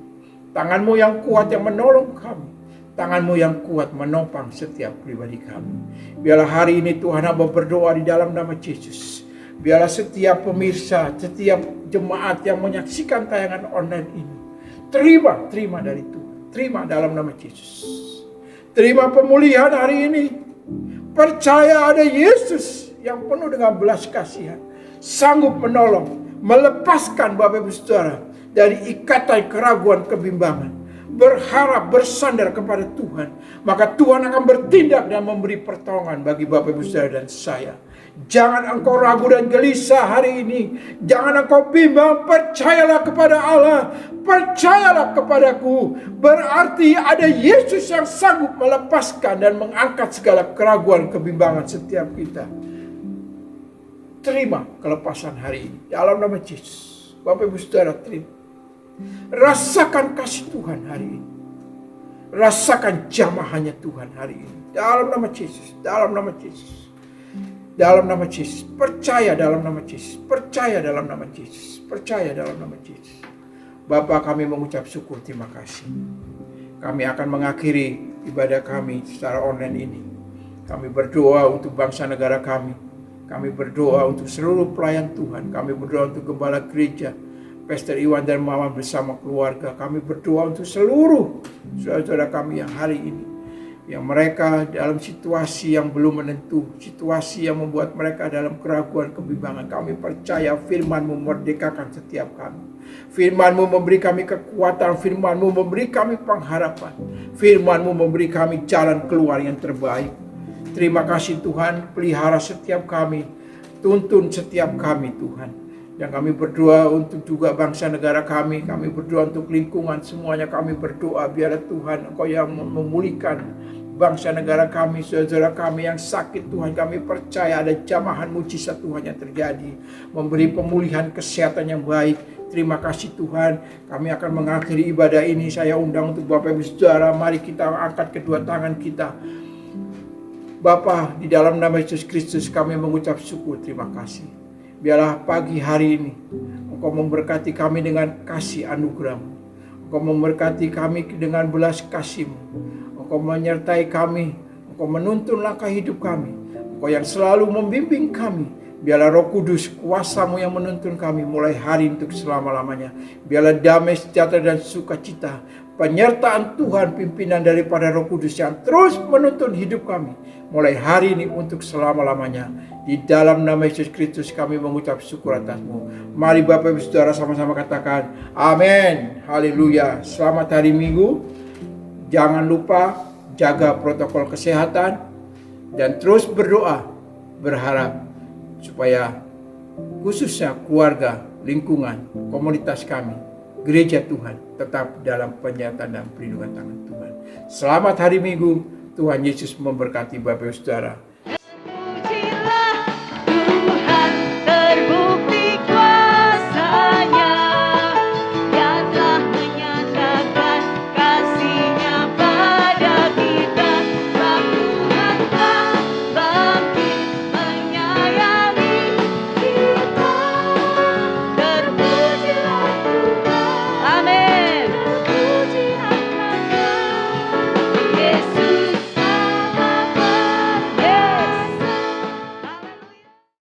Tangan-Mu yang kuat yang menolong kami. Tangan-Mu yang kuat menopang setiap pribadi kami. Biarlah hari ini Tuhan hamba berdoa di dalam nama Yesus. Biarlah setiap pemirsa, setiap jemaat yang menyaksikan tayangan online ini, terima dari Tuhan. Terima dalam nama Yesus. Terima pemulihan hari ini. Percaya ada Yesus yang penuh dengan belas kasihan. Sanggup menolong, melepaskan Bapak Ibu Saudara dari ikatan keraguan kebimbangan. Berharap bersandar kepada Tuhan. Maka Tuhan akan bertindak dan memberi pertolongan bagi Bapak Ibu Saudara dan saya. Jangan engkau ragu dan gelisah hari ini. Jangan engkau bimbang. Percayalah kepada Allah. Percayalah kepadaku. Berarti ada Yesus yang sanggup melepaskan dan mengangkat segala keraguan kebimbangan setiap kita. Terima kelepasan hari ini dalam nama Yesus. Bapak Ibu Saudara, terima. Rasakan kasih Tuhan hari ini. Rasakan jamahannya Tuhan hari ini. Dalam nama Yesus. Dalam nama Yesus. Dalam nama Yesus. Percaya dalam nama Yesus. Percaya dalam nama Yesus. Percaya dalam nama Yesus. Bapa, kami mengucap syukur, terima kasih. Kami akan mengakhiri ibadah kami secara online ini. Kami berdoa untuk bangsa negara kami. Kami berdoa untuk seluruh pelayan Tuhan. Kami berdoa untuk gembala gereja. Pastor Iwan dan Mama bersama keluarga. Kami berdoa untuk seluruh saudara-saudara kami yang hari ini, yang mereka dalam situasi yang belum menentu, situasi yang membuat mereka dalam keraguan, kebimbangan. Kami percaya firman-Mu memerdekakan setiap kami. Firman-Mu memberi kami kekuatan, firman-Mu memberi kami pengharapan, firman-Mu memberi kami jalan keluar yang terbaik. Terima kasih Tuhan, pelihara setiap kami, tuntun setiap kami Tuhan. Dan kami berdoa untuk juga bangsa negara kami berdoa untuk lingkungan, semuanya kami berdoa biar Tuhan Engkau yang memulihkan bangsa negara kami, saudara kami yang sakit Tuhan. Kami percaya ada jamahan mujizat Tuhan yang terjadi, memberi pemulihan kesehatan yang baik. Terima kasih Tuhan. Kami akan mengakhiri ibadah ini. Saya undang untuk Bapak Ibu Saudara, mari kita angkat kedua tangan kita. Bapa, di dalam nama Yesus Kristus kami mengucap syukur, terima kasih. Biarlah pagi hari ini Engkau memberkati kami dengan kasih anugerah-Mu. Engkau memberkati kami dengan belas kasih-Mu. Engkau menyertai kami, Engkau menuntun langkah hidup kami. Engkau yang selalu membimbing kami. Biarlah Roh Kudus, kuasa-Mu yang menuntun kami mulai hari untuk selama-lamanya. Biarlah damai, sejahtera dan sukacita, penyertaan Tuhan, pimpinan daripada Roh Kudus yang terus menuntun hidup kami mulai hari ini untuk selama-lamanya. Di dalam nama Yesus Kristus kami mengucap syukur atas-Mu. Mari Bapak Ibu Saudara sama-sama katakan amin. Haleluya. Selamat hari Minggu. Jangan lupa jaga protokol kesehatan dan terus berdoa, berharap supaya khususnya keluarga, lingkungan, komunitas kami, gereja Tuhan tetap dalam penyertaan dan perlindungan tangan Tuhan. Selamat hari Minggu. Tuhan Yesus memberkati Bapak Ibu Saudara.